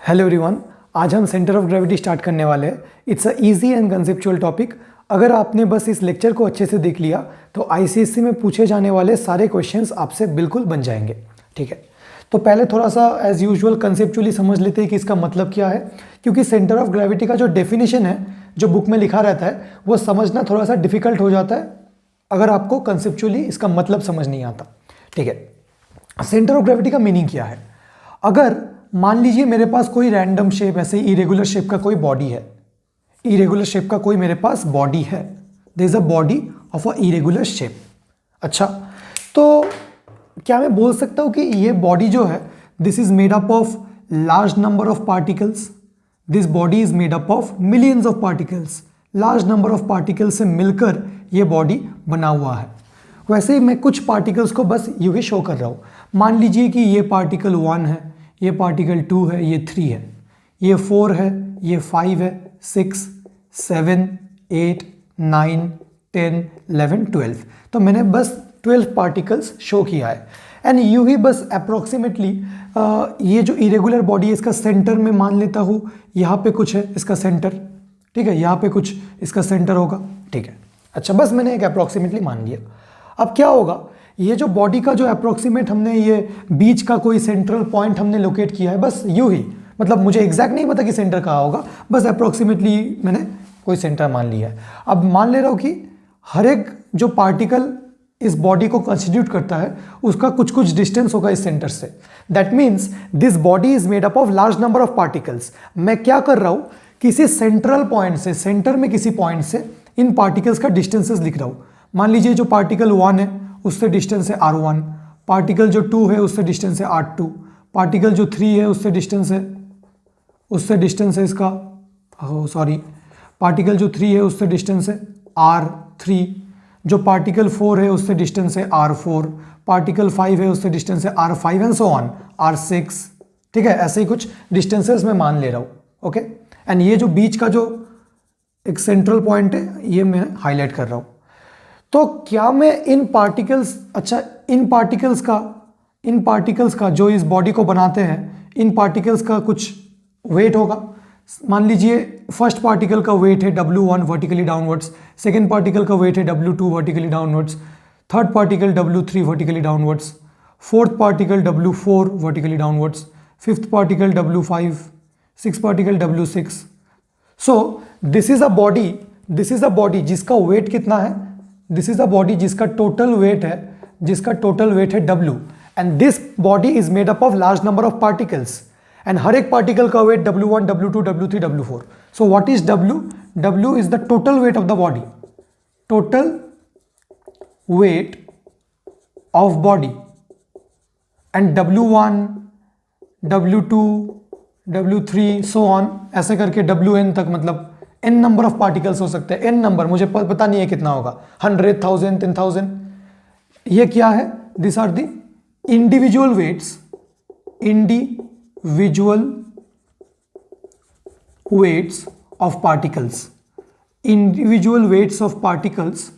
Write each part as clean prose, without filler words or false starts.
Hello everyone, आज हम centre of gravity start करने वाले हैं। It's a easy and conceptual topic. अगर आपने बस इस लेक्चर को अच्छे से देख लिया तो आईसीएससी में पूछे जाने वाले सारे क्वेश्चंस आपसे बिल्कुल बन जाएंगे। ठीक है, तो पहले थोड़ा सा एज यूजुअल कंसेप्चुअली समझ लेते हैं कि इसका मतलब क्या है, क्योंकि सेंटर ऑफ ग्रेविटी का जो डेफिनेशन है जो बुक में लिखा रहता है वो समझना थोड़ा सा डिफिकल्ट हो जाता है अगर आपको कंसेप्चुअली इसका मतलब समझ नहीं आता। ठीक है, सेंटर ऑफ ग्रेविटी का मीनिंग क्या है? अगर मान लीजिए मेरे पास कोई रैंडम शेप, ऐसे इरेगुलर शेप का कोई बॉडी है, इरेगुलर शेप का कोई मेरे पास बॉडी है, there is a body of a irregular shape. अच्छा, तो क्या मैं बोल सकता हूं कि ये बॉडी जो है this is made up of large number of particles, this body is made up of millions of particles, large number of particles से मिलकर ये बॉडी बना हुआ है। वैसे ही मैं कुछ पार्टिकल्स को बस यूं ही शो कर रहा हूं। मान लीजिए कि ये पार्टिकल 1 है, ये पार्टिकल 2 है, ये 3 है, ये 4 है, ये 5 है, 6, 7, 8, 9, 10, 11, 12। तो मैंने बस 12 पार्टिकल्स शो किया है। एंड यूं ही बस अप्रोक्सीमेटली ये जो इरेगुलर बॉडी है इसका सेंटर में मान लेता हूँ यहाँ पे कुछ है इसका सेंटर। ठीक है, यहाँ पे कुछ इसका सेंटर होगा। ठीक है, अच्छा, बस मैंने एक अप्रोक्सीमेटली मान लिया। अब क्या होगा, ये जो बॉडी का जो अप्रोक्सीमेट हमने ये बीच का कोई सेंट्रल पॉइंट हमने लोकेट किया है, बस यूं ही, मतलब मुझे एग्जैक्ट नहीं पता कि सेंटर कहाँ होगा, बस अप्रोक्सीमेटली मैंने कोई सेंटर मान लिया है। अब मान ले रहा हूँ कि हर एक जो पार्टिकल इस बॉडी को कंस्टिट्यूट करता है उसका कुछ कुछ डिस्टेंस होगा इस सेंटर से। That means this body is made up of large number of particles. मैं क्या कर रहा हूँ, किसी सेंट्रल पॉइंट से, सेंटर में किसी पॉइंट से इन पार्टिकल्स का डिस्टेंसेस लिख रहा हूँ। मान लीजिए जो पार्टिकल 1 है उससे डिस्टेंस है r1, पार्टिकल जो 2 है उससे डिस्टेंस है r2, पार्टिकल जो 3 है उससे डिस्टेंस है इसका पार्टिकल जो 3 है उससे डिस्टेंस है r3, जो पार्टिकल 4 है उससे डिस्टेंस है r4, पार्टिकल 5 है उससे डिस्टेंस है r5 and so on r6। ठीक है, ऐसे ही कुछ डिस्टेंसेस मैं मान ले रहा हूँ। ओके, एंड ये जो बीच का जो एक सेंट्रल पॉइंट है ये मैं हाईलाइट कर रहा हूँ। तो क्या मैं इन पार्टिकल्स का जो इस बॉडी को बनाते हैं, इन पार्टिकल्स का कुछ वेट होगा। मान लीजिए फर्स्ट पार्टिकल का वेट है W1 vertically downwards, second particle का वेट है W2 vertically downwards, third particle W3 vertically downwards, fourth particle W4 vertically downwards, fifth particle W5, six particle W6। So this is a body जिसका weight कितना है, this is a body जिसका total weight है W, and this body is made up of large number of particles, and हर एक particle का weight W1, W2, W3, W4। So what is W? W is the total weight of the body, total weight of body, and W1, W2, W3 so on, ऐसे करके Wn तक, मतलब n number of particles हो सकते हैं। n number मुझे पता नहीं है कितना होगा, 100,000, 10,000। ये क्या है? This are the individual weights of particles, individual weights of particles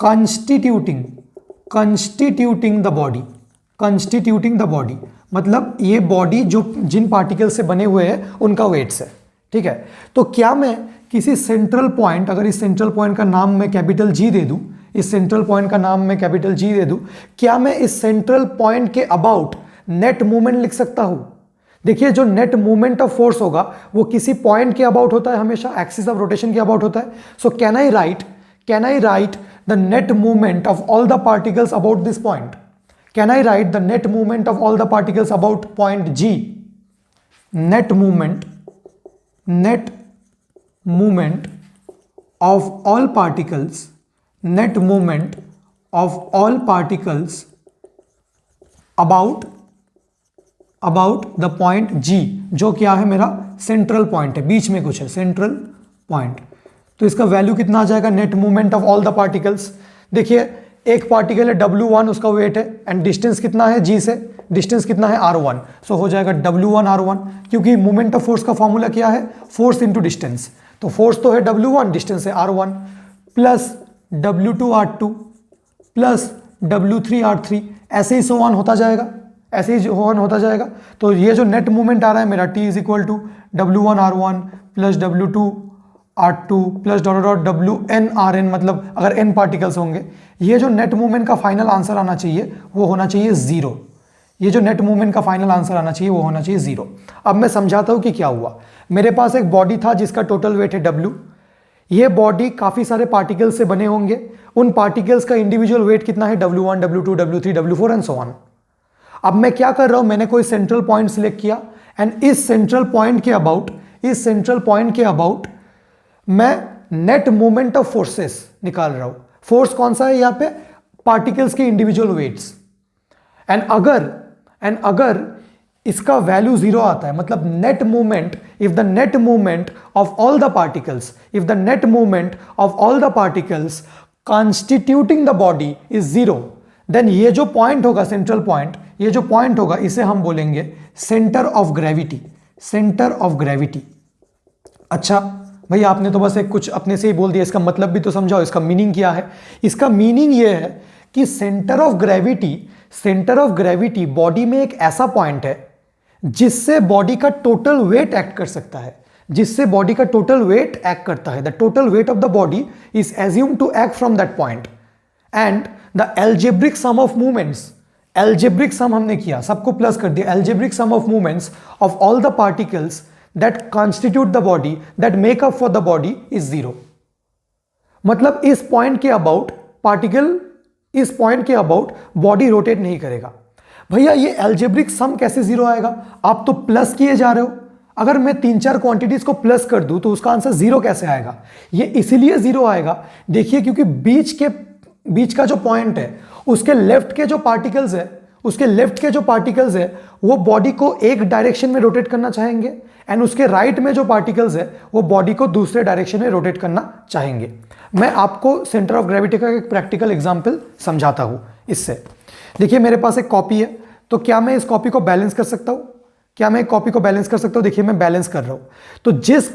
constituting the body, मतलब ये बॉडी जो जिन पार्टिकल से बने हुए हैं उनका वेट्स है। ठीक है, तो क्या मैं किसी सेंट्रल पॉइंट, अगर इस सेंट्रल पॉइंट का नाम मैं कैपिटल G दे दूं, क्या मैं इस सेंट्रल पॉइंट के अबाउट नेट मूवमेंट लिख सकता हूं? देखिए, जो नेट मूवमेंट ऑफ फोर्स होगा वो किसी पॉइंट के अबाउट होता है, हमेशा एक्सिस ऑफ रोटेशन के अबाउट होता है। So can I right the net movement of all the particles about this point? Can I right the net movement of all the particles about point G? Net movement of all particles about the point G, जो क्या है मेरा central point है, बीच में कुछ है central point. तो इसका वैल्यू कितना आ जाएगा, net movement of all the particles. देखिए, एक पार्टिकल है W1, उसका वेट है, एंड डिस्टेंस कितना है G से, डिस्टेंस कितना है R1। सो हो जाएगा W1 R1, क्योंकि मोमेंट ऑफ फोर्स का फॉर्मूला क्या है, फोर्स इंटू डिस्टेंस। तो फोर्स तो है W1, डिस्टेंस है R1, plus W2 R2 plus W3 R3, ऐसे ही सो ऑन होता जाएगा। ऐसे ही ऑन होता जाएगा। तो ये जो नेट मूवमेंट आ रहा है मेरा T is equal to W1R1 plus W2R2 plus dot dot WNRN, मतलब अगर n पार्टिकल्स होंगे, ये जो नेट मूवमेंट का फाइनल आंसर आना चाहिए वो होना चाहिए 0। ये जो नेट मूवमेंट का फाइनल आंसर आना चाहिए वो होना चाहिए 0। अब मैं समझाता हूं कि क्या हुआ। मेरे पास एक बॉडी था जिसका टोटल वेट है W। ये बॉडी काफी सारे पार्टिकल्स से बने होंगे, उन पार्टिकल्स का इंडिविजुअल वेट कितना है W1 W2 W3 W4 and so on. अब मैं क्या कर रहा हूं, मैंने कोई सेंट्रल पॉइंट सिलेक्ट किया एंड इस सेंट्रल पॉइंट के अबाउट मैं नेट मूवमेंट ऑफ फोर्सेस निकाल रहा हूं। फोर्स कौन सा है यहां पे, पार्टिकल्स के इंडिविजुअल वेट्स। एंड अगर इसका वैल्यू 0 आता है, मतलब net movement, if the net movement of all the particles constituting the body is 0, then ये जो पॉइंट होगा, सेंट्रल पॉइंट, ये जो पॉइंट होगा इसे हम बोलेंगे सेंटर ऑफ ग्रेविटी। अच्छा भैया, आपने तो बस एक कुछ अपने से ही बोल दिया, इसका मतलब भी तो समझाओ, इसका मीनिंग क्या है। इसका मीनिंग ये है कि सेंटर ऑफ ग्रेविटी बॉडी में एक ऐसा पॉइंट है जिससे बॉडी का टोटल वेट एक्ट कर सकता है, the total weight of the body is assumed to act from that point and the algebraic sum of movements, algebraic sum हमने किया, सबको प्लस कर दिया, algebraic sum of movements of all the particles that constitute the body, that make up for the body is 0। मतलब इस point के about body rotate नहीं करेगा। भैया ये एल्जेब्रिक सम कैसे 0 आएगा, आप तो प्लस किए जा रहे हो। अगर मैं 3-4 क्वांटिटीज को प्लस कर दूं तो उसका आंसर 0 कैसे आएगा, ये इसीलिए 0 आएगा, देखिए, क्योंकि बीच का जो पॉइंट है उसके लेफ्ट के जो पार्टिकल्स है वो बॉडी को एक डायरेक्शन में रोटेट करना चाहेंगे एंड उसके राइट में जो पार्टिकल्स है वो बॉडी को दूसरे डायरेक्शन में रोटेट करना चाहेंगे। मैं आपको सेंटर ऑफ ग्रेविटी का एक प्रैक्टिकल एग्जांपल समझाता हूं इससे। देखिए मेरे पास एक कॉपी है, तो क्या मैं इस कॉपी को बैलेंस कर सकता हूं? देखिए मैं बैलेंस कर रहा हूं। तो जिस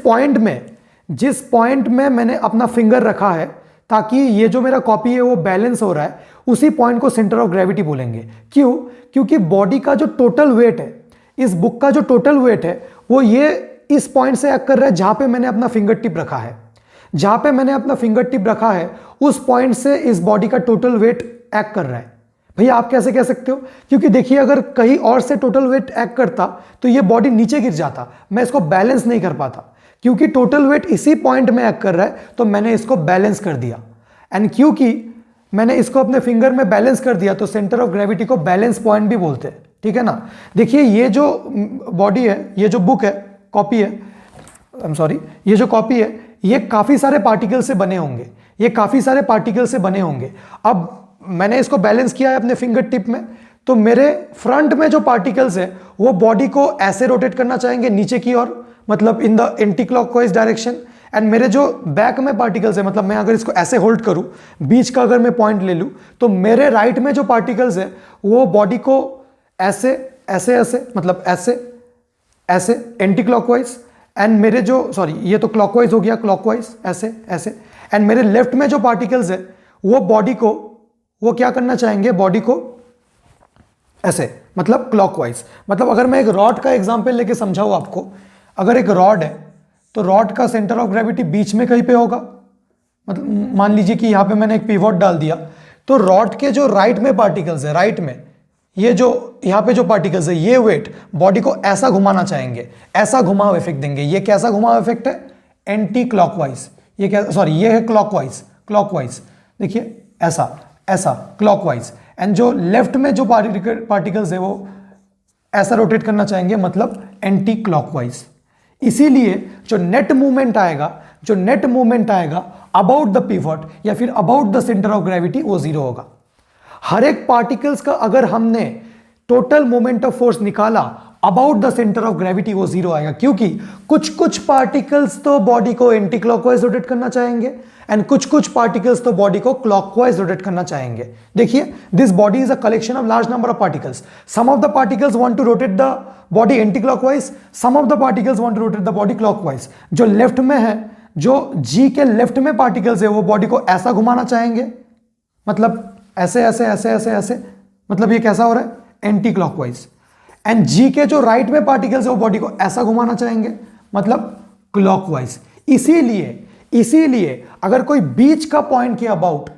पॉइंट में मैंने अपना फिंगर रखा है ताकि ये जो मेरा कॉपी है वो बैलेंस हो रहा है, उसी पॉइंट को सेंटर ऑफ ग्रेविटी बोलेंगे। क्यों? क्योंकि बॉडी का जो टोटल वेट है, इस बुक का जो टोटल वेट है वो ये इस पॉइंट से एक्ट कर रहा है जहां पे मैंने अपना फिंगर टिप रखा है, उस पॉइंट से इस बॉडी का टोटल वेट एक्ट कर रहा है। भैया आप कैसे कह सकते हो? क्योंकि देखिए अगर कहीं और से टोटल वेट एक्ट करता तो ये बॉडी नीचे गिर जाता, मैं इसको बैलेंस नहीं कर पाता। क्योंकि टोटल वेट इसी पॉइंट में एक्ट कर रहा है तो मैंने इसको बैलेंस कर दिया, एंड क्योंकि मैंने इसको अपने फिंगर में बैलेंस कर दिया तो सेंटर ऑफ ग्रेविटी को बैलेंस पॉइंट भी बोलते हैं, ठीक है ना। देखिए ये जो बॉडी है, ये जो बुक है, कॉपी है, ये जो कॉपी है, ये काफी सारे पार्टिकल से बने होंगे। अब मैंने इसको बैलेंस किया है अपने फिंगर टिप में, तो मेरे फ्रंट में जो पार्टिकल्स है वो बॉडी को ऐसे रोटेट करना चाहेंगे नीचे की ओर, मतलब in the anti clockwise direction. And मेरे जो बैक में पार्टिकल्स है, मतलब मैं अगर इसको ऐसे होल्ड करूं, बीच का अगर मैं पॉइंट ले लूं, तो मेरे राइट में जो पार्टिकल्स है वो बॉडी को ऐसे मतलब ऐसे एंटी क्लॉकवाइज, एंड मेरे जो ये तो क्लॉकवाइज हो गया, क्लॉकवाइज ऐसे, एंड मेरे लेफ्ट में जो पार्टिकल्स है वो बॉडी को वो क्या करना चाहेंगे, बॉडी को ऐसे, मतलब क्लॉकवाइज। मतलब अगर मैं एक रॉड का एग्जांपल लेके समझाऊं आपको, अगर एक रॉड है तो रॉड का सेंटर ऑफ ग्रेविटी बीच में कहीं पे होगा। मतलब मान लीजिए कि यहां पे मैंने एक पिवोट डाल दिया, तो रॉड के जो राइट में पार्टिकल्स है, राइट में ये जो यहां पे जो पार्टिकल्स है, ये वेट बॉडी को ऐसा घुमाना चाहेंगे, ऐसा घुमाव इफेक्ट देंगे। ये कैसा घुमाव इफेक्ट है? Anti clockwise. ये क्या, ये है क्लॉकवाइज। देखिए ऐसा क्लॉकवाइज, एंड जो लेफ्ट में जो पार्टिकल्स है वो ऐसा रोटेट करना चाहेंगे, मतलब एंटी क्लॉकवाइज। इसीलिए जो नेट मूवमेंट आएगा अबाउट द पिवट या फिर about the centre of gravity वो 0 होगा। हर एक पार्टिकल्स का अगर हमने टोटल मोमेंट ऑफ फोर्स निकाला about the centre of gravity वो 0 आएगा, क्योंकि कुछ पार्टिकल्स तो बॉडी को एंटी क्लॉकवाइज रोटेट करना चाहेंगे एंड कुछ पार्टिकल्स तो बॉडी को क्लॉकवाइज रोटेट करना चाहेंगे। देखिए this body is a collection of large number of particles. Some of the particles want to rotate the body anticlockwise, some of the particles want to rotate the body clockwise. जो left में है, जो जी के left में particles है वो body को ऐसा घुमाना चाहेंगे, मतलब ऐसे, मतलब ये कैसा हो रहा है? एंटी क्लॉकवाइज, एंड जी के जो राइट में पार्टिकल्स है वो बॉडी को ऐसा घुमाना चाहेंगे, मतलब क्लॉकवाइज। इसीलिए अगर कोई बीच का पॉइंट के अबाउट,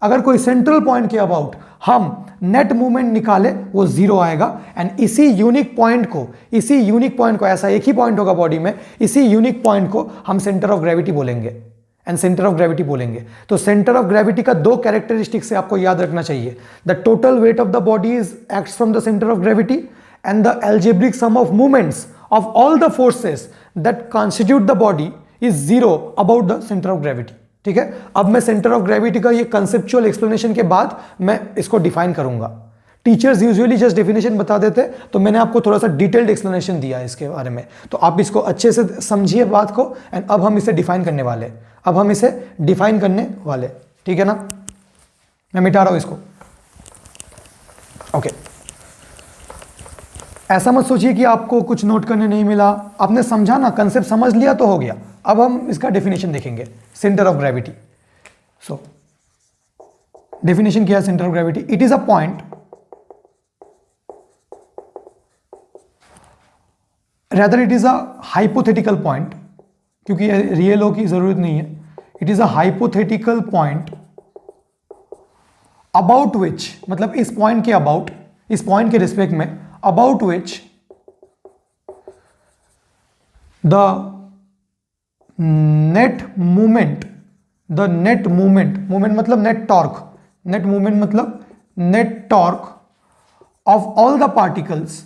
अगर कोई सेंट्रल पॉइंट के अबाउट हम नेट मूवमेंट निकाले वो जीरो आएगा, एंड इसी यूनिक पॉइंट को, ऐसा एक ही पॉइंट होगा बॉडी में, इसी यूनिक पॉइंट को हम सेंटर ऑफ ग्रेविटी बोलेंगे, एंड सेंटर ऑफ ग्रेविटी बोलेंगे। तो सेंटर ऑफ ग्रेविटी का दो कैरेक्टरिस्टिक्स से आपको याद रखना चाहिए, the total weight of the body is acts from the centre of gravity, and the algebraic sum of moments of all the forces that constitute the body is zero about the center of gravity। ठीक है, अब मैं centre of gravity का ये conceptual explanation के बाद मैं इसको डिफाइन करूंगा। टीचर्स यूजुअली जस्ट डेफिनेशन बता देते, तो मैंने आपको थोड़ा सा डिटेल्ड एक्सप्लेनेशन दिया है इसके बारे में, तो आप इसको अच्छे से समझिए बात को, एंड अब हम इसे डिफाइन करने वाले, ठीक है ना। मैं मिटा रहा हूं इसको, ओके। ऐसा मत सोचिए कि आपको कुछ नोट करने नहीं मिला, आपने समझा ना, कंसेप्ट समझ लिया तो हो गया। अब हम इसका डेफिनेशन देखेंगे, centre of gravity. So definition क्या है centre of gravity? It is a point, rather it is a hypothetical point, क्योंकि रियल हो की जरूरत नहीं है, it is a hypothetical point about which, मतलब इस पॉइंट के अबाउट, इस पॉइंट के रिस्पेक्ट में, about which the net movement मतलब नेट टॉर्क, नेट मूवमेंट मतलब net torque of all the particles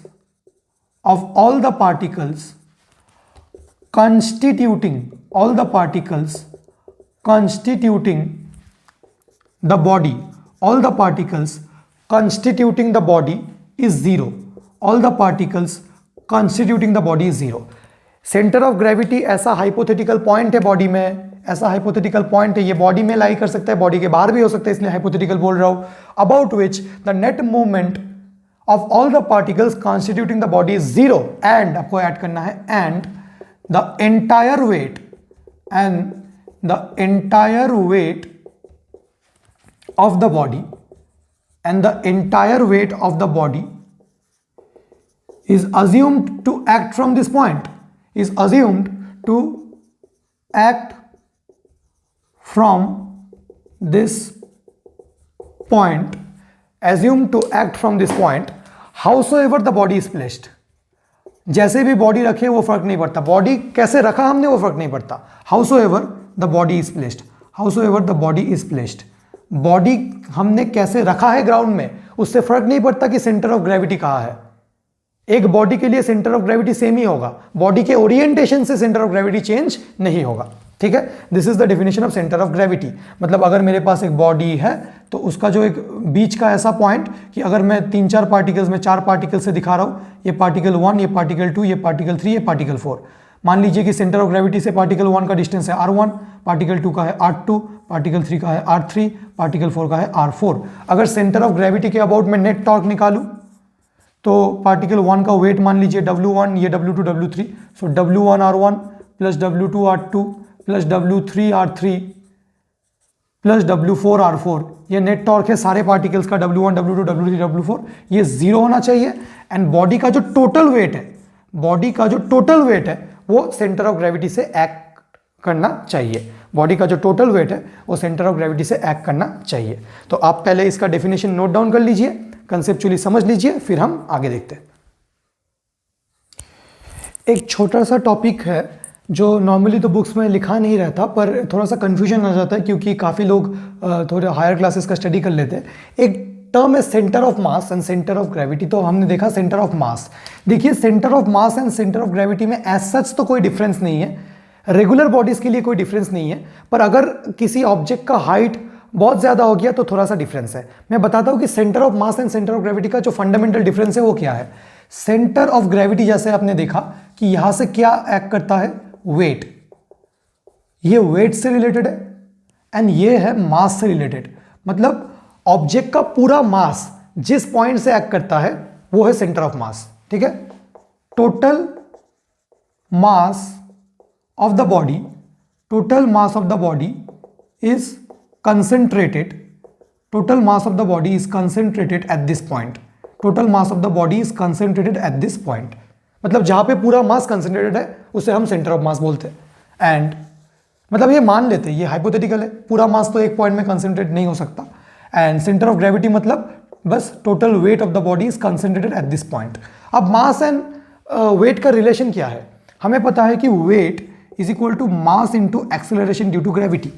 constituting the body, all the particles constituting the body is zero, all the particles constituting the body is zero। Centre of gravity ऐसा hypothetical point है body में, ऐसा hypothetical point है, ये body में लाई कर सकता है, बॉडी के बाहर भी हो सकता है, इसलिए हाइपोथेटिकल बोल रहा हूं। About which the net movement of all the particles constituting the body is zero, and आपको ऐड करना है and the entire weight of the body is assumed to act from this point, howsoever the body is placed। जैसे भी body रखे वो फर्क नहीं पड़ता, बॉडी कैसे रखा हमने वो फर्क नहीं पड़ता। howsoever the body is placed, body हमने कैसे रखा है ग्राउंड में, उससे फर्क नहीं पड़ता कि सेंटर ऑफ ग्रेविटी कहाँ है। एक बॉडी के लिए सेंटर ऑफ ग्रेविटी सेम ही होगा, बॉडी के ओरिएंटेशन से सेंटर ऑफ ग्रेविटी चेंज नहीं होगा। ठीक है, this is the definition of centre of gravity. मतलब अगर मेरे पास एक बॉडी है तो उसका जो एक बीच का ऐसा पॉइंट कि अगर मैं 3-4 पार्टिकल्स में 4 पार्टिकल से दिखा रहा हूं, ये पार्टिकल 1, ये पार्टिकल 2, ये पार्टिकल 3, ये पार्टिकल 4। मान लीजिए कि सेंटर ऑफ ग्रेविटी से पार्टिकल 1 का डिस्टेंस है r1, पार्टिकल 2 का है r2, पार्टिकल 3 का है r3, पार्टिकल 4 का है r4। अगर सेंटर ऑफ ग्रेविटी के अबाउट में नेट टॉर्क निकालूं तो पार्टिकल 1 का वेट मान लीजिए W1, ये W2, W3, सो W1 R1 plus W2 R2 plus W3 R3 plus W4 R4, ये नेट टॉर्क है सारे पार्टिकल्स का, W1, W2, W3, W4, ये जीरो होना चाहिए। एंड बॉडी का जो टोटल वेट है, वो सेंटर ऑफ ग्रेविटी से एक्ट करना चाहिए। बॉडी का जो टोटल वेट है वो सेंटर ऑफ ग्रेविटी से एक्ट करना चाहिए। तो आप पहले इसका डेफिनेशन नोट डाउन कर लीजिए, कंसेप्चुअली समझ लीजिए, फिर हम आगे देखते हैं। एक छोटा सा टॉपिक है जो नॉर्मली तो बुक्स में लिखा नहीं रहता, पर थोड़ा सा कंफ्यूजन आ जाता है क्योंकि काफ़ी लोग थोड़े हायर क्लासेस का स्टडी कर लेते हैं। एक टर्म है centre of mass and centre of gravity. तो हमने देखा सेंटर ऑफ मास। देखिए centre of mass and centre of gravity में एज सच तो कोई डिफरेंस नहीं है, रेगुलर बॉडीज के लिए कोई डिफरेंस नहीं है, पर अगर किसी ऑब्जेक्ट का हाइट बहुत ज़्यादा हो गया तो थोड़ा सा डिफरेंस है। मैं बताता हूँ कि centre of mass and centre of gravity का जो फंडामेंटल डिफरेंस है वो क्या है। सेंटर ऑफ ग्रेविटी जैसे आपने देखा कि यहां से क्या एक्ट करता है, वेट, ये वेट से रिलेटेड है एंड ये है मास से रिलेटेड। मतलब ऑब्जेक्ट का पूरा मास जिस पॉइंट से एक्ट करता है वो है सेंटर ऑफ मास। ठीक है, total mass of the body is concentrated, total mass of the body is concentrated at this point. Total mass of the body is concentrated at this point, मतलब जहां पे पूरा मास कंसेंट्रेटेड है उसे हम सेंटर ऑफ मास बोलते हैं। एंड मतलब ये मान लेते हैं, ये हाइपोथेटिकल है, पूरा मास तो एक पॉइंट में कंसेंट्रेट नहीं हो सकता। एंड सेंटर ऑफ ग्रेविटी मतलब बस total weight of the body is concentrated at this point. अब मास एंड वेट का रिलेशन क्या है? हमें पता है कि weight is equal to mass into acceleration due to gravity.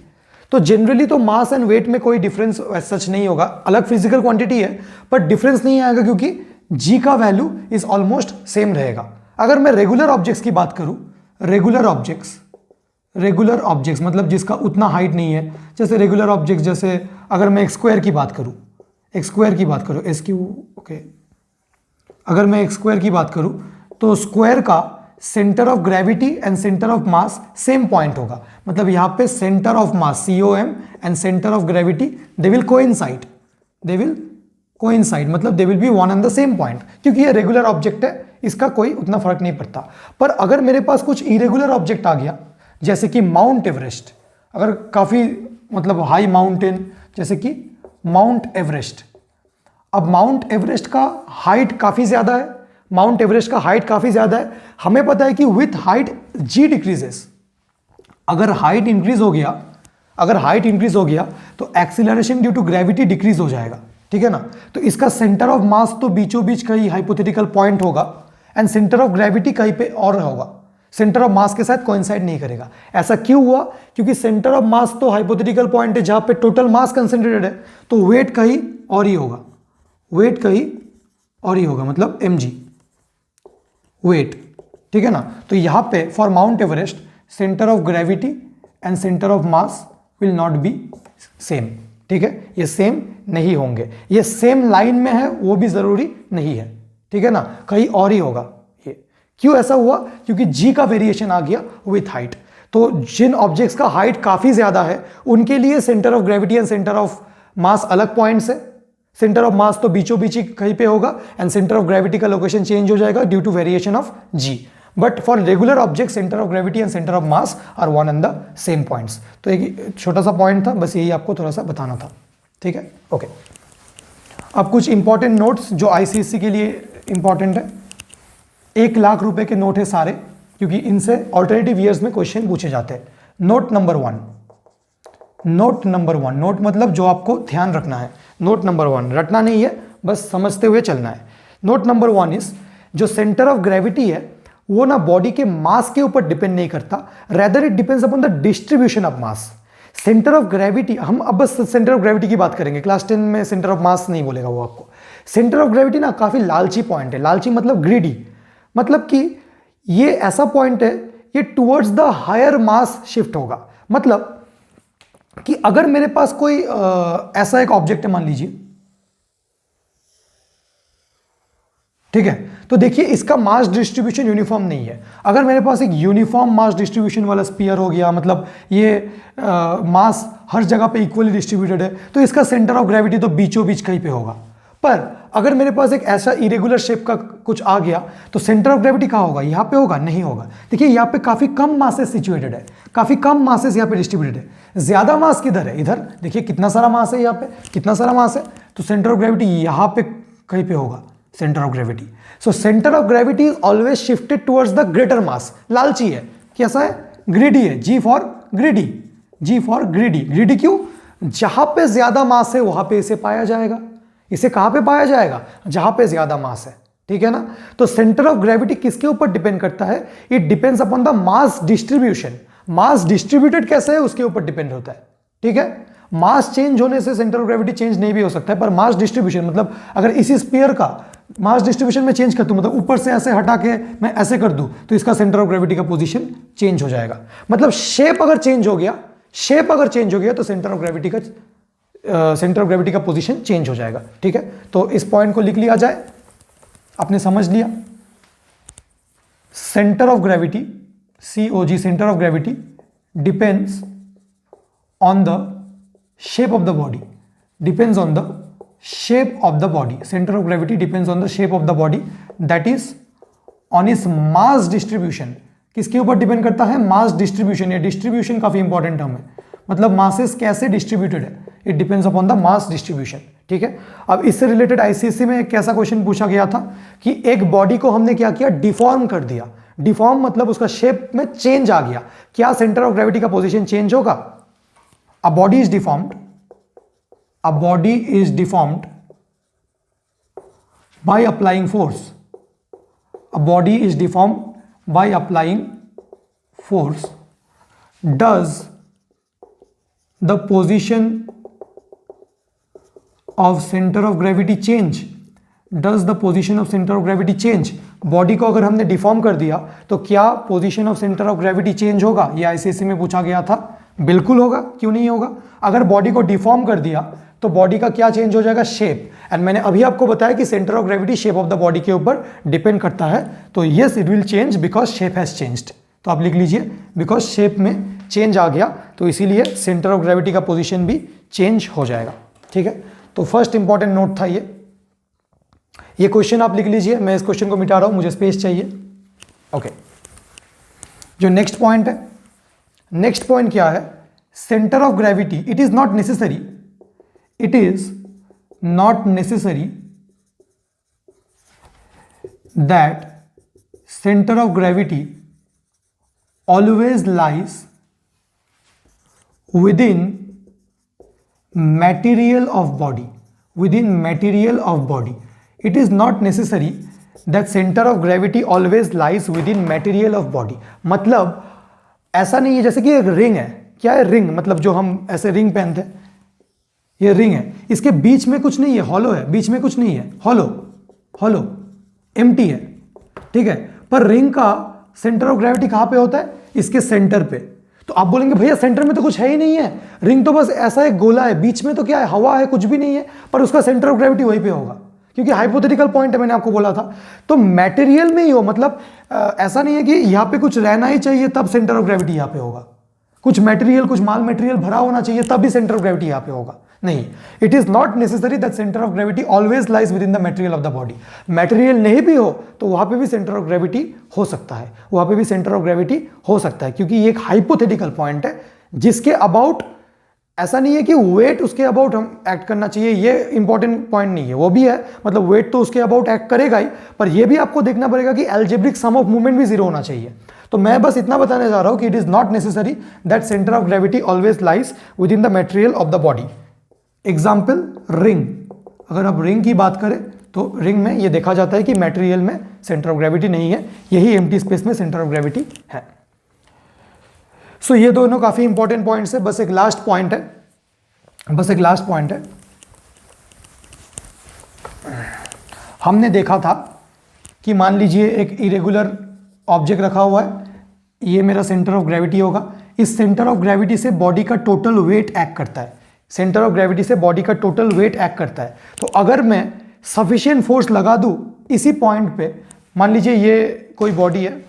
तो जनरली तो मास एंड वेट में कोई डिफरेंस सच नहीं होगा, अलग फिजिकल क्वांटिटी है पर डिफरेंस नहीं आएगा क्योंकि जी का वैल्यू इज ऑलमोस्ट सेम रहेगा। अगर मैं रेगुलर ऑब्जेक्ट्स की बात करूं, रेगुलर ऑब्जेक्ट्स मतलब जिसका उतना हाइट नहीं है, जैसे रेगुलर ऑब्जेक्ट्स, जैसे अगर मैं एक स्क्वायर की बात करूं, एस क्यू ओके, अगर मैं एक स्क्वायर की बात करूं तो स्क्वायर का centre of gravity and centre of mass same point होगा। मतलब यहां पे centre of mass COM and centre of gravity they will coincide, मतलब they will be one and the same point, क्योंकि ये रेगुलर ऑब्जेक्ट है, इसका कोई उतना फर्क नहीं पड़ता। पर अगर मेरे पास कुछ इरेगुलर ऑब्जेक्ट आ गया, जैसे कि माउंट एवरेस्ट, अगर काफी मतलब हाई माउंटेन, जैसे कि माउंट एवरेस्ट। अब माउंट एवरेस्ट का हाइट काफी ज्यादा है, हमें पता है कि विथ हाइट जी डिक्रीजेस। अगर हाइट इंक्रीज हो गया तो acceleration due to gravity decrease हो जाएगा, ठीक है ना। तो इसका सेंटर ऑफ मास तो बीचों बीच कहीं हाइपोथेटिकल पॉइंट होगा एंड सेंटर ऑफ ग्रेविटी कहीं पे और होगा, सेंटर ऑफ मास के साथ कोइंसाइड नहीं करेगा। ऐसा क्यों हुआ? क्योंकि सेंटर ऑफ मास तो हाइपोथेटिकल पॉइंट है जहां पे टोटल मास कंसेंट्रेटेड है, तो वेट कहीं और ही होगा, मतलब mg वेट, ठीक है ना। तो यहां पे for mount Everest centre of gravity and centre of mass will not be same, ठीक है, ये सेम नहीं होंगे। ये सेम लाइन में है वो भी जरूरी नहीं है, ठीक है ना, कहीं और ही होगा। ये क्यों ऐसा हुआ? क्योंकि जी का वेरिएशन आ गया विथ हाइट। तो जिन ऑब्जेक्ट्स का हाइट काफी ज्यादा है उनके लिए centre of gravity and centre of मास अलग पॉइंट्स है, सेंटर ऑफ मास तो बीचों बीच ही कहीं पे होगा एंड सेंटर ऑफ ग्रेविटी का लोकेशन चेंज हो जाएगा due to variation of g. But for regular object centre of gravity and centre of mass are one and the same points. तो एक छोटा सा पॉइंट था, बस यही आपको थोड़ा सा बताना था, ठीक है, ओके। अब कुछ इंपॉर्टेंट नोट्स जो आईसीएससी के लिए इंपॉर्टेंट है। 1 लाख रुपए के नोट है सारे, क्योंकि इनसे ऑल्टरनेटिव ईयर्स में क्वेश्चन पूछे जाते हैं। नोट नंबर वन, नोट मतलब जो आपको ध्यान रखना है। नोट नंबर 1 रटना नहीं है, बस समझते हुए चलना है। नोट नंबर 1 इज, जो सेंटर ऑफ ग्रेविटी है वो ना बॉडी के मास के ऊपर डिपेंड नहीं करता, rather it depends upon the distribution of mass. Centre of gravity, हम अब बस सेंटर ऑफ ग्रेविटी की बात करेंगे, क्लास 10 में सेंटर ऑफ मास नहीं बोलेगा वो आपको। सेंटर ऑफ ग्रेविटी ना काफी लालची पॉइंट है, लालची मतलब ग्रीडी, मतलब कि ये ऐसा पॉइंट है ये towards the higher mass shift होगा। मतलब कि अगर मेरे पास कोई ऐसा एक ऑब्जेक्ट है मान लीजिए, ठीक है, तो देखिए इसका मास डिस्ट्रीब्यूशन यूनिफॉर्म नहीं है। अगर मेरे पास एक यूनिफॉर्म मास डिस्ट्रीब्यूशन वाला स्फीयर हो गया, मतलब ये मास हर जगह पे इक्वली डिस्ट्रीब्यूटेड है, तो इसका सेंटर ऑफ ग्रेविटी तो बीचों बीच कहीं पे होगा। पर अगर मेरे पास एक ऐसा इरेगुलर शेप का कुछ आ गया तो सेंटर ऑफ ग्रेविटी कहाँ होगा? यहाँ पे होगा? नहीं होगा। देखिए यहाँ पे काफी कम मासेस सिचुएटेड है, काफी कम मासेस यहाँ पे डिस्ट्रीब्यूटेड है। ज्यादा मास किधर है? इधर देखिए कितना सारा मास है, यहाँ पे कितना सारा मास है, तो सेंटर ऑफ ग्रेविटी यहाँ पे कहीं पे होगा, centre of gravity. So centre of gravity is always shifted towards the greater mass. लालची है, कैसा है? ग्रीडी है, जी फॉर ग्रीडी, ग्रीडी क्यों? जहां पे ज्यादा मास है वहां पे इसे पाया जाएगा। इसे कहां पे पाया जाएगा? जहां पे ज्यादा मास है, ठीक है ना। तो सेंटर ऑफ ग्रेविटी किसके ऊपर डिपेंड करता है? It depends upon the mass distribution. Mass distributed कैसे है उसके ऊपर डिपेंड होता है, ठीक है। मास चेंज होने से सेंटर ऑफ ग्रेविटी चेंज नहीं भी हो सकता है, पर मास डिस्ट्रीब्यूशन मतलब अगर इसी स्फीयर का मास डिस्ट्रीब्यूशन में चेंज कर दूं, मतलब ऊपर से ऐसे हटा के मैं ऐसे कर दूं, तो इसका सेंटर ऑफ ग्रेविटी का पोजीशन चेंज हो जाएगा। मतलब शेप अगर चेंज हो गया तो सेंटर ऑफ ग्रेविटी का पोजीशन चेंज हो जाएगा, ठीक है। तो इस पॉइंट को लिख लिया जाए, आपने समझ लिया। Centre of gravity, COG, centre of gravity depends on the shape of the body, depends on the shape of the body. Center of gravity depends on the shape of the body, that is on its mass distribution. किसके ऊपर depend करता है? Mass distribution. ये distribution काफी important term है, मतलब masses कैसे distributed है, it depends upon the mass distribution. ठीक है, अब इससे रिलेटेड आईसीएससी में एक कैसा क्वेश्चन पूछा गया था कि एक बॉडी को हमने क्या किया, डिफॉर्म कर दिया। डिफॉर्म मतलब उसका शेप में चेंज आ गया, क्या सेंटर ऑफ ग्रेविटी का पोजीशन चेंज होगा? A body is deformed, a body is deformed by applying force, a body is deformed by applying force. Does the position of center of gravity change? Does the position of center of gravity change? Body को अगर हमने deform कर दिया तो क्या position of centre of gravity change होगा? ये ICSC में पूछा गया था। बिल्कुल होगा, क्यों नहीं होगा। अगर बॉडी को डिफॉर्म कर दिया तो बॉडी का क्या चेंज हो जाएगा? शेप। एंड मैंने अभी आपको बताया कि centre of gravity shape of the body के ऊपर डिपेंड करता है, तो yes it will change because shape has changed. तो आप लिख लीजिए बिकॉज शेप में चेंज आ गया तो इसीलिए सेंटर ऑफ ग्रेविटी का पोजीशन भी चेंज हो जाएगा। ठीक है, तो फर्स्ट इंपॉर्टेंट नोट था ये क्वेश्चन आप लिख लीजिए। मैं इस क्वेश्चन को मिटा रहा हूं, मुझे स्पेस चाहिए। ओके, जो नेक्स्ट पॉइंट है, नेक्स्ट पॉइंट क्या है? Centre of gravity, it is not necessary, it is not necessary that centre of gravity always lies within material of body, within material of body. It is not necessary that center of gravity always lies within material of body. मतलब ऐसा नहीं है जैसे कि एक ring है। क्या है रिंग? मतलब जो हम ऐसे रिंग पहनते हैं, ये रिंग है, इसके बीच में कुछ नहीं है, हॉलो है, बीच में कुछ नहीं है, हॉलो एम्प्टी है। ठीक है, पर रिंग का सेंटर ऑफ ग्रेविटी कहां पे होता है? इसके सेंटर पे। तो आप बोलेंगे भैया सेंटर में तो कुछ है ही नहीं है, रिंग तो बस ऐसा एक गोला है, बीच में तो क्या है? हवा है, कुछ भी नहीं है, पर उसका सेंटर ऑफ ग्रेविटी वहीं पे होगा, क्योंकि हाइपोथेटिकल पॉइंट है, मैंने आपको बोला था। तो मटेरियल में ही हो, मतलब ऐसा नहीं है कि यहां पे कुछ रहना ही चाहिए तब सेंटर ऑफ ग्रेविटी यहां पे होगा, कुछ मटेरियल, कुछ माल मटेरियल भरा होना चाहिए तब भी सेंटर ऑफ ग्रेविटी यहां पे होगा। नहीं, it is not necessary that centre of gravity always lies with in the material of the body. Material नहीं भी हो तो वहां पे भी सेंटर ऑफ ग्रेविटी हो सकता है, वहां पे भी सेंटर ऑफ ग्रेविटी हो सकता है, क्योंकि ये एक हाइपोथेटिकल पॉइंट है जिसके अबाउट ऐसा नहीं है कि वेट उसके अबाउट हम एक्ट करना चाहिए, ये इंपॉर्टेंट पॉइंट नहीं है, वो भी है, मतलब वेट तो उसके अबाउट एक्ट करेगा ही, पर यह भी आपको देखना पड़ेगा कि एल्जेब्रिक सम ऑफ मूवमेंट भी जीरो होना चाहिए। तो मैं बस इतना बताने जा रहा हूं कि it is not necessary that centre of gravity always lies with in the material of the body. Example ring, अगर आप रिंग की बात करें तो रिंग में यह देखा जाता है कि मटेरियल में सेंटर ऑफ ग्रेविटी नहीं है, यही एम्प्टी स्पेस में सेंटर ऑफ ग्रेविटी है। सो ये दोनों काफी इंपॉर्टेंट पॉइंट्स है। बस एक लास्ट पॉइंट है, हमने देखा था कि मान लीजिए एक इरेगुलर ऑब्जेक्ट रखा हुआ है, ये मेरा सेंटर ऑफ ग्रेविटी होगा, इस सेंटर ऑफ ग्रेविटी से बॉडी का टोटल वेट एक्ट करता है, सेंटर ऑफ ग्रेविटी से बॉडी का टोटल वेट एक्ट करता है। तो अगर मैं सफिशिएंट फोर्स लगा दूं इसी पॉइंट पे, मान लीजिए ये कोई बॉडी है,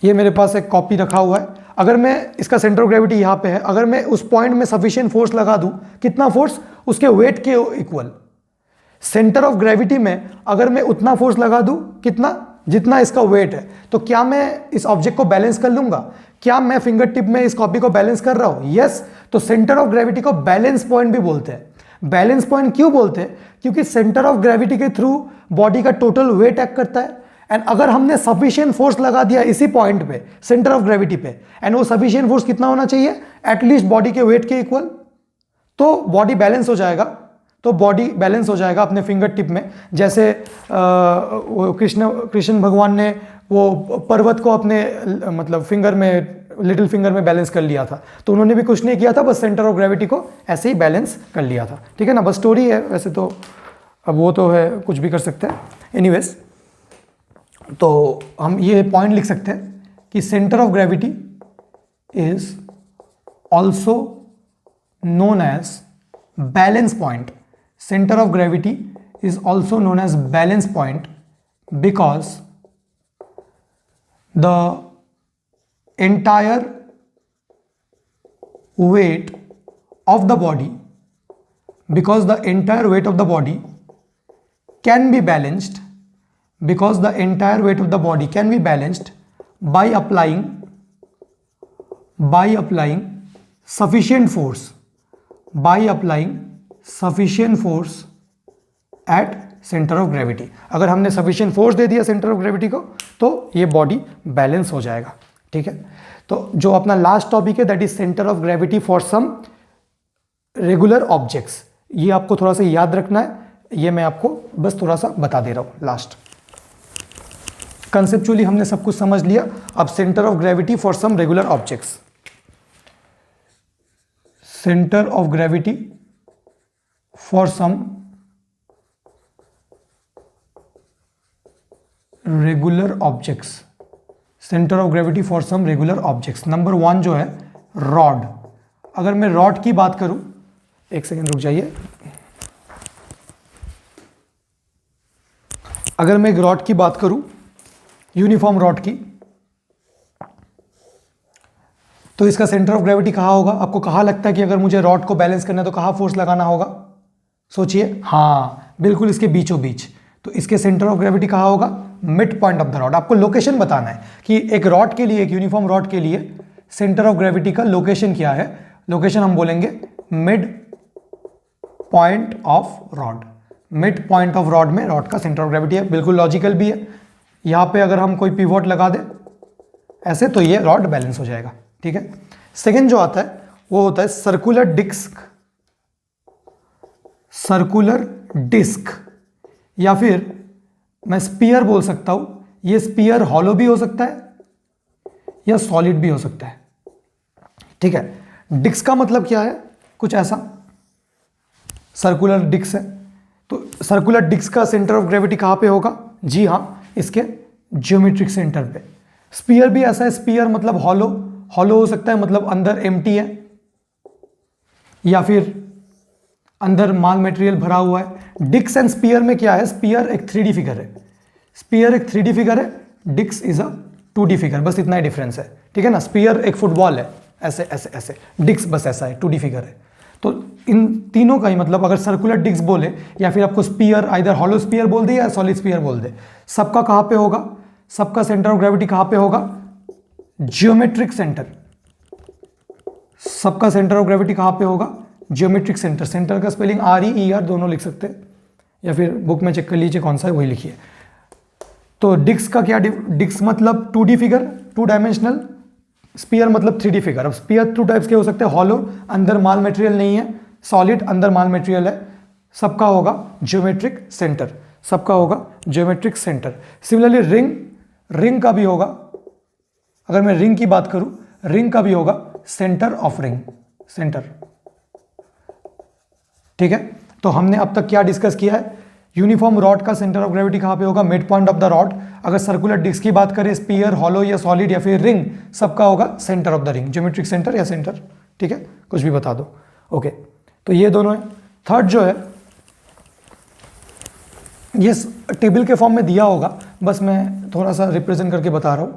ये मेरे पास एक कॉपी रखा हुआ है, अगर मैं इसका सेंटर ऑफ ग्रेविटी यहाँ पे है, अगर मैं उस पॉइंट में सफिशिएंट फोर्स लगा दूं, कितना फोर्स? उसके वेट के इक्वल। सेंटर ऑफ ग्रेविटी में अगर मैं उतना फोर्स लगा दूं, कितना? जितना इसका वेट है। तो क्या मैं इस ऑब्जेक्ट को बैलेंस कर लूंगा? क्या मैं फिंगर टिप में इस कॉपी को बैलेंस कर रहा हूं? यस। तो सेंटर ऑफ ग्रेविटी को बैलेंस पॉइंट भी बोलते हैं। बैलेंस पॉइंट क्यों बोलते हैं? क्योंकि सेंटर ऑफ ग्रेविटी के थ्रू बॉडी का टोटल वेट एक्ट करता है, एंड अगर हमने सफिशिएंट फोर्स लगा दिया इसी पॉइंट पे, सेंटर ऑफ ग्रेविटी पे, एंड वो सफिशिएंट फोर्स कितना होना चाहिए? एटलीस्ट बॉडी के वेट के इक्वल, तो बॉडी बैलेंस हो जाएगा। तो बॉडी बैलेंस हो जाएगा अपने फिंगर टिप में। जैसे कृष्ण भगवान ने वो पर्वत को अपने मतलब फिंगर में, लिटिल फिंगर में बैलेंस कर लिया था, तो उन्होंने भी कुछ नहीं किया था, बस सेंटर ऑफ ग्रेविटी को ऐसे ही बैलेंस कर लिया था। ठीक है ना, बस स्टोरी है, वैसे तो अब वो तो है, कुछ भी कर सकते हैं। एनीवेज, तो हम ये पॉइंट लिख सकते हैं कि centre of gravity is also known as balance point. Center of gravity is also known as balance point because the entire weight of the body, because the entire weight of the body can be balanced, because the entire weight of the body can be balanced by applying sufficient force, by applying sufficient force at centre of gravity. अगर हमने sufficient force दे दिया centre of gravity को तो ये body balance हो जाएगा। ठीक है, तो जो अपना लास्ट टॉपिक है that is centre of gravity for some regular objects, ये आपको थोड़ा सा याद रखना है, ये मैं आपको बस थोड़ा सा बता दे रहा हूं। लास्ट कंसेप्चुअली हमने सब कुछ समझ लिया। अब centre of gravity for some regular objects, centre of gravity for some regular objects, centre of gravity for some regular objects. Number 1 जो है रॉड। अगर मैं रॉड की बात करूं, एक सेकेंड रुक जाइए, अगर मैं एक रॉड की बात करूं, यूनिफॉर्म रॉड की, तो इसका सेंटर ऑफ ग्रेविटी कहां होगा? आपको कहां लगता है कि अगर मुझे रॉड को बैलेंस करना है तो कहां फोर्स लगाना होगा? सोचिए। हाँ, बिल्कुल इसके बीचों बीच। तो इसके सेंटर ऑफ ग्रेविटी कहां होगा? Mid point of the rod. आपको लोकेशन बताना है कि एक रॉड के लिए, एक यूनिफॉर्म रॉड के लिए सेंटर ऑफ ग्रेविटी का लोकेशन क्या है। लोकेशन हम बोलेंगे mid point of rod. Mid point of rod में रॉड का सेंटर ऑफ ग्रेविटी है। बिल्कुल लॉजिकल भी है। यहां पे अगर हम कोई पिवोट लगा दे ऐसे तो ये रॉड बैलेंस हो जाएगा। ठीक है, सेकेंड जो आता है वो होता है सर्कुलर डिस्क। सर्कुलर डिस्क या फिर मैं स्पीयर बोल सकता हूं। ये स्पीयर हॉलो भी हो सकता है या सॉलिड भी हो सकता है। ठीक है, डिस्क का मतलब क्या है? कुछ ऐसा सर्कुलर डिस्क है। तो सर्कुलर डिस्क का सेंटर ऑफ ग्रेविटी कहां पे होगा? जी हां, इसके ज्योमेट्रिक सेंटर पे। स्पीयर भी ऐसा है। स्पीयर मतलब हॉलो, हॉलो हो सकता है, मतलब अंदर एम्प्टी है या फिर अंदर माल मटेरियल भरा हुआ है। डिस्क एंड स्पीयर में क्या है? स्पीयर एक 3D फिगर है, स्पीयर एक 3D फिगर है, disc is a 2D figure, बस इतना ही डिफरेंस है। ठीक है ना, स्पीयर एक फुटबॉल है, ऐसे ऐसे ऐसे, डिस्क बस ऐसा है, 2D फिगर है। तो इन तीनों का ही मतलब अगर सर्कुलर डिस्क बोले या फिर आपको स्पीयर, आइदर हॉलो स्पीयर बोल दे या सॉलिड स्पीयर बोल दे, सबका कहां पे होगा? सबका सेंटर ऑफ ग्रेविटी कहां पे होगा? Geometric centre. सबका सेंटर ऑफ ग्रेविटी कहां पे होगा? Geometric centre. सेंटर का स्पेलिंग REER दोनों लिख सकते हैं या फिर बुक में चेक कर लीजिए कौन सा है, वही लिखिए। तो डिस्क का क्या? डिस्क मतलब 2D फिगर, 2 डायमेंशनल। स्पीयर मतलब 3D फिगर। अब स्पीयर 2 टाइप्स के हो सकते हैं, हॉलो अंदर माल मटेरियल नहीं है, सॉलिड अंदर माल मटेरियल है। सबका होगा ज्योमेट्रिक सेंटर, सबका होगा geometric centre. Similarly ring, ring का भी होगा। अगर मैं रिंग की बात करूं, रिंग का भी होगा सेंटर ऑफ रिंग, सेंटर। ठीक है, तो हमने अब तक क्या डिस्कस किया है? यूनिफॉर्म रॉड का सेंटर ऑफ ग्रेविटी कहां पे होगा? Mid point of the rod. अगर सर्कुलर डिस्क की बात करें, स्पीयर, हॉलो या सॉलिड या फिर रिंग, सबका होगा centre of the ring, geometric centre या सेंटर। ठीक है, कुछ भी बता दो। ओके, तो ये दोनों है। थर्ड जो है, ये टेबल के फॉर्म में दिया होगा, बस मैं थोड़ा सा रिप्रेजेंट करके बता रहा हूं।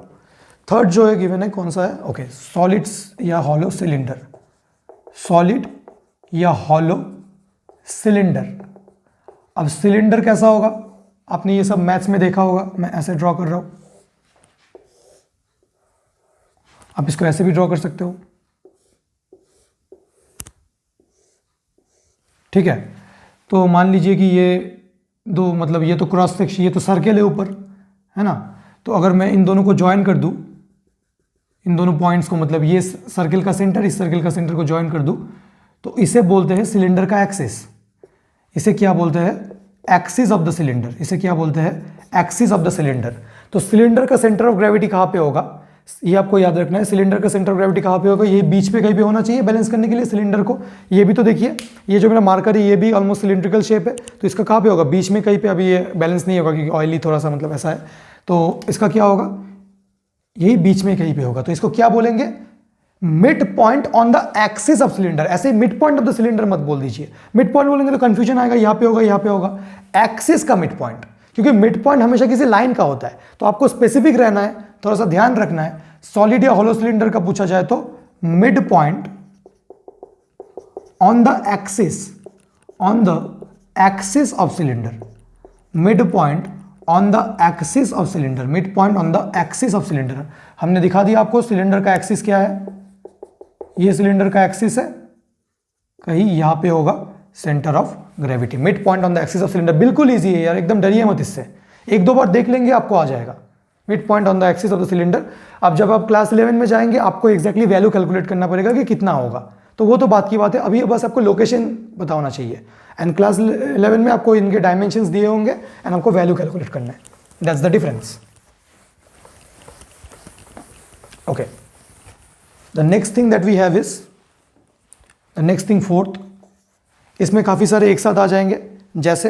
थर्ड जो है गिवन है, कौन सा है? ओके, सॉलिड्स या हॉलो सिलेंडर। सॉलिड या हॉलो सिलेंडर। अब सिलेंडर कैसा होगा? आपने ये सब मैथ्स में देखा होगा। मैं ऐसे ड्रॉ कर रहा हूं, आप इसको ऐसे भी ड्रॉ कर सकते हो। ठीक है, तो मान लीजिए कि ये दो, मतलब ये तो क्रॉस सेक्शन, ये तो सर्कल है ऊपर, है ना। तो अगर मैं इन दोनों को ज्वाइन कर दूं, इन दोनों पॉइंट्स को, मतलब ये सर्कल का सेंटर, इस सर्कल का सेंटर को ज्वाइन कर दूं, तो इसे बोलते हैं सिलेंडर का एक्सिस। इसे क्या बोलते हैं? Axis of the cylinder. इसे क्या बोलते हैं? Axis of the cylinder. तो सिलेंडर का सेंटर ऑफ ग्रेविटी कहां पे होगा? ये आपको याद रखना है। सिलेंडर का सेंटर ऑफ ग्रेविटी कहां पे होगा? ये बीच पे कहीं पे होना चाहिए बैलेंस करने के लिए सिलेंडर को। ये भी तो देखिए, ये जो मेरा मार्कर है ये भी ऑलमोस्ट सिलेंड्रिकल शेप है, तो इसका कहां पे होगा? बीच में कहीं पे। अभी ये बैलेंस नहीं होगा क्योंकि ऑयली थोड़ा सा मतलब ऐसा है, तो इसका क्या होगा? यही बीच में कहीं पे होगा। तो इसको क्या बोलेंगे? Mid point on the axis of cylinder. ऐसे mid point of the cylinder मत बोल दीजिए। मिड पॉइंट बोलेंगे तो कंफ्यूजन आएगा, यहां पे होगा, यहां पे होगा। एक्सिस का मिड पॉइंट, क्योंकि मिड पॉइंट हमेशा किसी लाइन का होता है, तो आपको स्पेसिफिक रहना है, थोड़ा सा ध्यान रखना है। सॉलिड या हॉलो सिलेंडर का पूछा जाए तो mid point on the axis, on the axis of cylinder. Mid point on the axis of cylinder. Mid point on the axis of cylinder. हमने दिखा दिया आपको सिलेंडर का एक्सिस क्या है। ये सिलेंडर का एक्सिस है, कहीं यहाँ पे होगा centre of gravity, mid point on the axis of cylinder. बिल्कुल ईजी है यार, एकदम डरिए मत इससे, एक दो बार देख लेंगे आपको आ जाएगा। Mid point on the axis of the cylinder. अब जब आप क्लास 11 में जाएंगे आपको एग्जैक्टली वैल्यू कैलकुलेट करना पड़ेगा कि कितना होगा, तो वो तो बात की बात है, अभी बस आपको लोकेशन पता होना चाहिए। एंड क्लास 11 में आपको इनके डायमेंशंस दिए होंगे एंड आपको वैल्यू कैलकुलेट करना है, that's the difference. Okay, the next thing that we have is the next thing fourth, इसमें काफ़ी सारे एक साथ आ जाएंगे, जैसे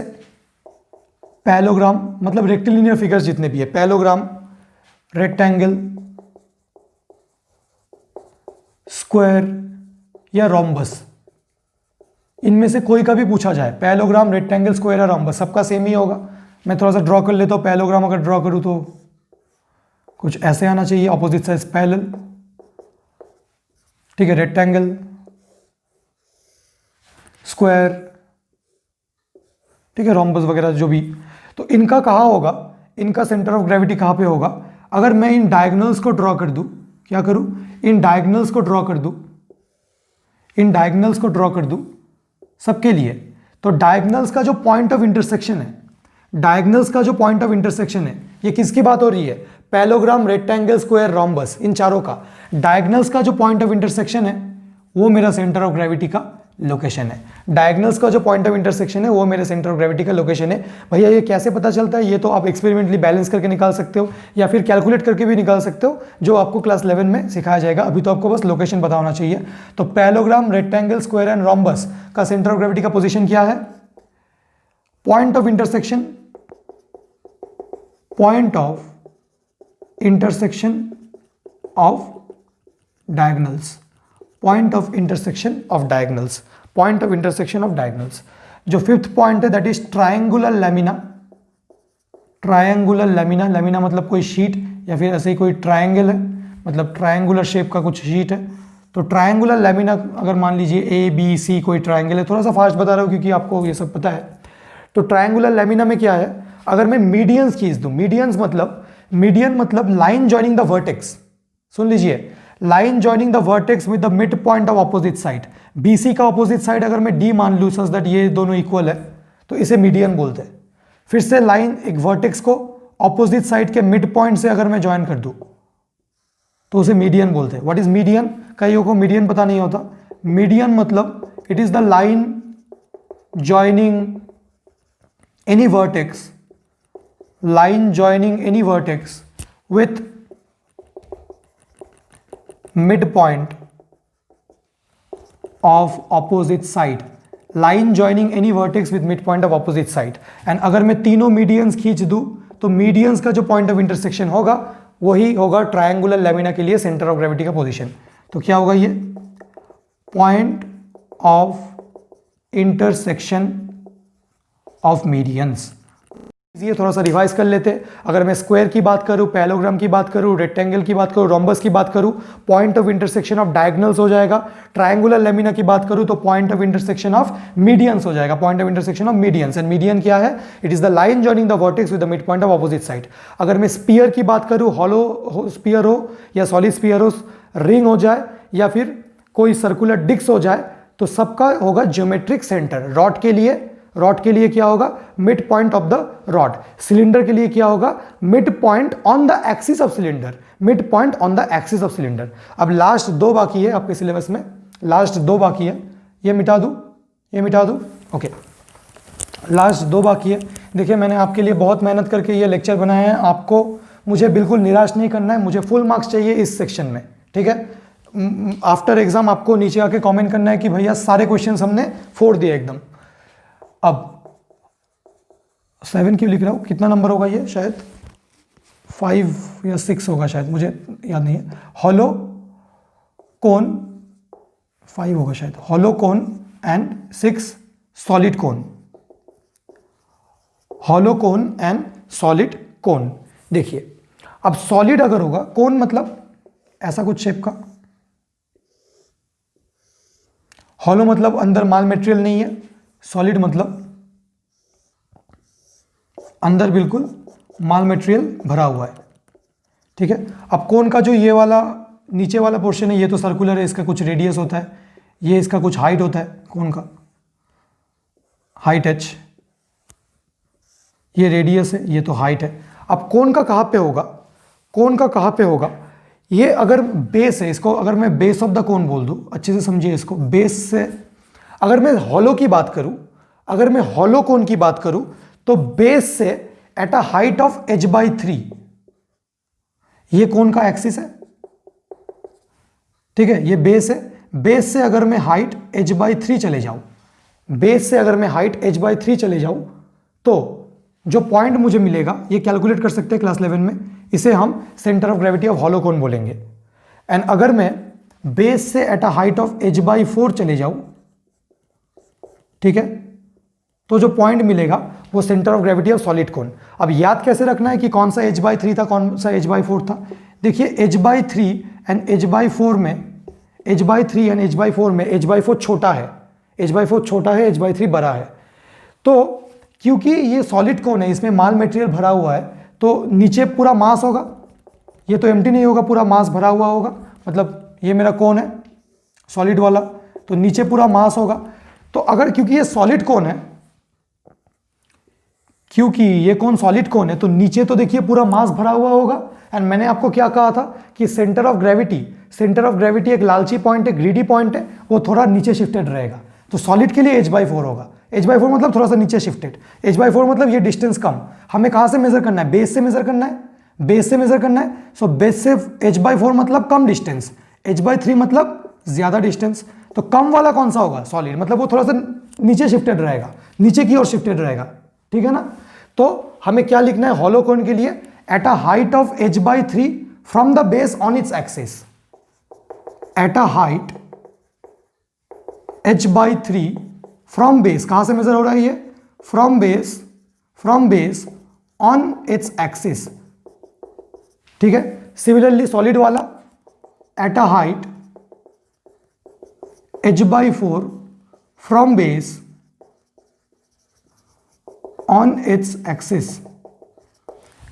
पैलोग्राम, मतलब रेक्टिलिनियर फिगर्स जितने भी है, पैलोग्राम, रेक्टेंगल, स्क्वायर या रोम्बस, इनमें से कोई का भी पूछा जाए, पैलोग्राम, रेक्टेंगल, स्क्वायर या रोम्बस, सबका सेम ही होगा। मैं थोड़ा सा ड्रॉ कर लेता हूँ। पैलोग्राम अगर ड्रॉ करूँ तो कुछ ऐसे आना चाहिए, ऑपोजिट साइड पैरेलल, ठीक है। रेक्टेंगल, स्क्वायर, ठीक है, रोम्बस वगैरह जो भी, तो इनका कहाँ होगा, इनका सेंटर ऑफ ग्रेविटी कहाँ पे होगा। अगर मैं इन डायगोनल्स को ड्रॉ कर दूं, क्या करूं, इन डायगोनल्स को ड्रॉ कर दूं, इन डायगोनल्स को ड्रॉ कर दूं सबके लिए, तो डायगोनल्स का जो पॉइंट ऑफ इंटरसेक्शन है, डायगोनल्स का जो पॉइंट ऑफ इंटरसेक्शन है, ये किसकी बात हो रही है, पैलोग्राम, रेक्टेंगल, स्क्वायर, रोम्बस, इन चारों का डायगोनल्स का जो पॉइंट ऑफ इंटरसेक्शन है वो मेरा सेंटर ऑफ ग्रेविटी का लोकेशन है। डायगोनल्स का जो पॉइंट ऑफ इंटरसेक्शन है वो मेरे सेंटर ऑफ ग्रेविटी का लोकेशन है। भैया ये कैसे पता चलता है, ये तो आप एक्सपेरिमेंटली बैलेंस करके निकाल सकते हो या फिर कैलकुलेट करके भी निकाल सकते हो, जो आपको क्लास 11 में सिखाया जाएगा। अभी तो आपको बस लोकेशन पता होना चाहिए। तो parallelogram, rectangle, square and rhombus का सेंटर ऑफ ग्रेविटी का पोजिशन क्या है, point of intersection, point of intersection of diagonals, point of intersection of diagonals, point of intersection of diagonals. जो फिफ्थ पॉइंट है that is triangular lamina, triangular lamina, lamina मतलब कोई sheet या फिर ऐसे ही कोई ट्रायंगल है, मतलब ट्रायंगुलर शेप का कुछ शीट है। तो ट्रायंगुलर लैमिना, अगर मान लीजिए ए बी सी कोई ट्रायंगल है, थोड़ा सा फास्ट बता रहा हूँ क्योंकि आपको ये सब पता है। तो ट्रायंगुलर लैमिना में क्या है, अगर मैं मीडियंस खींच दूं, मीडियंस मतलब, मीडियन मतलब लाइन जॉइनिंग द वर्टेक्स, सुन लीजिए, line joining the vertex with the mid point of opposite side. BC का ऑपोजिट साइड अगर मैं डी मान लूं सच दैट ये दोनों इक्वल है तो इसे मीडियन बोलते हैं। फिर से लाइन, एक वर्टेक्स को ऑपोजिट साइड के मिड पॉइंट से अगर मैं ज्वाइन कर दूं तो उसे मीडियन बोलते हैं। व्हाट इज मीडियन, कईयों को मीडियन पता नहीं होता। मीडियन मतलब it is the line joining any vertex, line joining any vertex with midpoint of opposite side, line joining any vertex with midpoint of opposite side। and अगर मैं तीनों medians खींच दूं तो मीडियंस का जो पॉइंट ऑफ इंटरसेक्शन होगा वही होगा ट्रायंगुलर लैमिना के लिए सेंटर ऑफ ग्रेविटी का पोजीशन। तो क्या होगा ये, point of intersection of medians. ये थोड़ा सा रिवाइज कर लेते हैं। अगर मैं स्क्वायर की बात करूं, पैलोग्राम की बात करूं, रेक्टेंगल की बात करूं, रोम्बस की बात करूं, point of intersection of diagonals हो जाएगा। ट्रायंगुलर लैमिना की बात करूं तो point of intersection of medians हो जाएगा, point of intersection of medians. And median क्या है, it is the line joining the vertex with the mid point of opposite side. अगर मैं स्पीयर की बात करूं, हॉलो स्पीयर हो या सॉलिड स्पीयर हो, रिंग हो जाए या फिर कोई सर्कुलर डिस्क हो जाए, तो सबका होगा ज्योमेट्रिक सेंटर। रॉड के लिए, रॉड के लिए क्या होगा, mid point of the rod. Cylinder के लिए क्या होगा, mid point on the axis of cylinder, mid point on the axis of cylinder. अब लास्ट दो बाकी है आपके सिलेबस में, लास्ट दो बाकी है, ये मिटा दूं, ये मिटा दूं, ओके। लास्ट दो बाकी है। देखिए मैंने आपके लिए बहुत मेहनत करके ये लेक्चर बनाए हैं, आपको मुझे बिल्कुल निराश नहीं करना है, मुझे फुल मार्क्स चाहिए इस सेक्शन में, ठीक है। आफ्टर एग्जाम आपको नीचे आके कमेंट करना है कि भैया सारे क्वेश्चंस हमने फोड़ दिए एकदम। अब 7 क्यों लिख रहा हूँ, कितना नंबर होगा ये, शायद 5 या 6 होगा शायद, मुझे याद नहीं है। हॉलो कोन 5 होगा शायद, hollow cone and 6 solid cone, hollow cone and solid कोन। देखिए अब सॉलिड अगर होगा, कोन मतलब ऐसा कुछ शेप का, हॉलो मतलब अंदर माल मटेरियल नहीं है, सॉलिड मतलब अंदर बिल्कुल माल मटेरियल भरा हुआ है, ठीक है। अब कोन का जो ये वाला नीचे वाला पोर्शन है ये तो सर्कुलर है, इसका कुछ रेडियस होता है, ये इसका कुछ हाइट होता है कोन का, हाइट h, ये रेडियस है, ये तो हाइट है। अब कोन का कहाँ पे होगा, कोन का कहाँ पे होगा, ये अगर बेस है, इसको अगर मैं बेस ऑफ द कोन बोल दूं, अच्छे से समझिए इसको, बेस से अगर मैं हॉलो की बात करूं, अगर मैं हॉलो कोन की बात करूं, तो बेस से at a height of h/3, ये कोन का एक्सिस है, ठीक है, ये बेस है। बेस से अगर मैं हाइट h/3 चले जाऊं, बेस से अगर मैं हाइट h/3 चले जाऊं, तो जो पॉइंट मुझे मिलेगा, ये कैलकुलेट कर सकते हैं क्लास 11 में, इसे हम centre of gravity of hollow cone बोलेंगे। एंड अगर मैं बेस से at a height of h/4 चले जाऊं, ठीक है, तो जो पॉइंट मिलेगा वो centre of gravity of solid कोन। अब याद कैसे रखना है कि कौन सा h/3 था, कौन सा h/4 था। देखिए h/3 एंड h/4 में, h/3 एंड h/4 में h/4 छोटा है, h/4 छोटा है, h/3 बड़ा है। तो क्योंकि ये सॉलिड कोन है, इसमें माल मटेरियल भरा हुआ है, तो नीचे पूरा मास होगा, ये तो एम्प्टी नहीं होगा, पूरा मास भरा हुआ होगा। मतलब ये मेरा कोन है सॉलिड वाला, तो नीचे पूरा मास होगा। तो अगर क्योंकि ये सॉलिड कोन है, क्योंकि ये कोन सॉलिड कोन है, तो नीचे तो देखिए पूरा मास भरा हुआ होगा। एंड मैंने आपको क्या कहा था कि सेंटर ऑफ ग्रेविटी एक लालची पॉइंट है, ग्रीडी पॉइंट है, वो थोड़ा नीचे शिफ्टेड रहेगा। तो सॉलिड के लिए h/4 होगा, h/4 मतलब थोड़ा सा नीचे शिफ्टेड, h/4 मतलब ये डिस्टेंस कम। हमें कहां से मेजर करना है, बेस से मेजर करना है, बेस से मेजर करना है। सो बेस से h/4 मतलब कम डिस्टेंस, h/3 मतलब ज्यादा डिस्टेंस। तो कम वाला कौन सा होगा, सॉलिड, मतलब वो थोड़ा सा नीचे शिफ्टेड रहेगा, नीचे की ओर शिफ्टेड रहेगा, ठीक है ना। तो हमें क्या लिखना है हॉलो कोन के लिए, at a height of h/3 from the base on its axis, at a height h/3 from base, कहां से मेजर हो रहा है ये, from base on its axis, ठीक है। सिमिलरली सॉलिड वाला, at a height h/4 from base on its axis.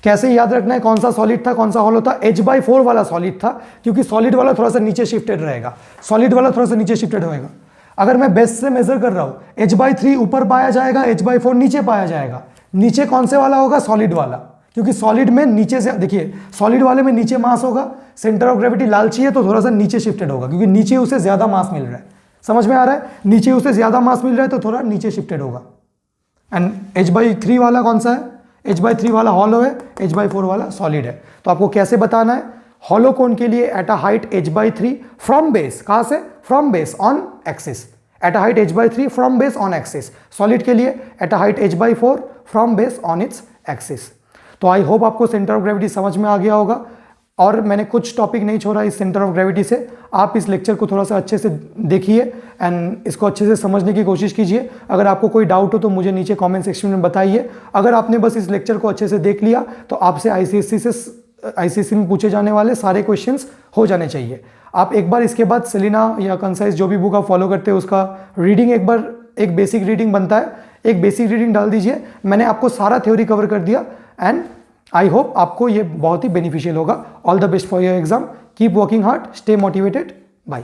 कैसे याद रखना है कौन सा सॉलिड था, कौन सा हॉलो था, h/4 वाला सॉलिड था, क्योंकि सॉलिड वाला थोड़ा सा नीचे शिफ्टेड रहेगा, सॉलिड वाला थोड़ा सा नीचे शिफ्टेड होएगा। अगर मैं बेस से मेजर कर रहा हूं, h/3 ऊपर पाया जाएगा, h/4 नीचे पाया जाएगा। नीचे कौन से वाला होगा, सॉलिड वाला, क्योंकि सॉलिड में नीचे से, देखिए सॉलिड वाले में नीचे मास होगा, सेंटर ऑफ ग्रेविटी लालची है तो थोड़ा सा नीचे शिफ्टेड होगा, क्योंकि नीचे उसे ज्यादा मास मिल रहा है। समझ में आ रहा है, नीचे उसे ज्यादा मास मिल रहा है तो थोड़ा नीचे शिफ्टेड होगा। एंड h/3 वाला कौन सा है, h/3 वाला हॉलो है, h/4 वाला सॉलिड है। तो आपको कैसे बताना है, हॉलो कोन के लिए at a height h/3 from base, कहां से, from base on axis, at a height h/3 from base on axis. Solid के लिए at a height h/4 from base on its axis. तो आई होप आपको centre of gravity समझ में आ गया होगा, और मैंने कुछ टॉपिक नहीं छोड़ा इस सेंटर ऑफ ग्रेविटी से। आप इस लेक्चर को थोड़ा सा अच्छे से देखिए एंड इसको अच्छे से समझने की कोशिश कीजिए। अगर आपको कोई डाउट हो तो मुझे नीचे कमेंट सेक्शन में बताइए। अगर आपने बस इस लेक्चर को अच्छे से देख लिया तो आपसे आईसीएससी में पूछे जाने वाले सारे क्वेश्चंस हो जाने चाहिए। आप एक बार इसके बाद सेलिना या कंसाइज जो भी बुक आप फॉलो करते हैं उसका रीडिंग एक बेसिक रीडिंग बनता है, एक बेसिक रीडिंग डाल दीजिए। मैंने आपको सारा थ्योरी कवर कर दिया एंड आई होप आपको ये बहुत ही बेनिफिशियल होगा। All the best for your exam, keep working hard, stay motivated, bye.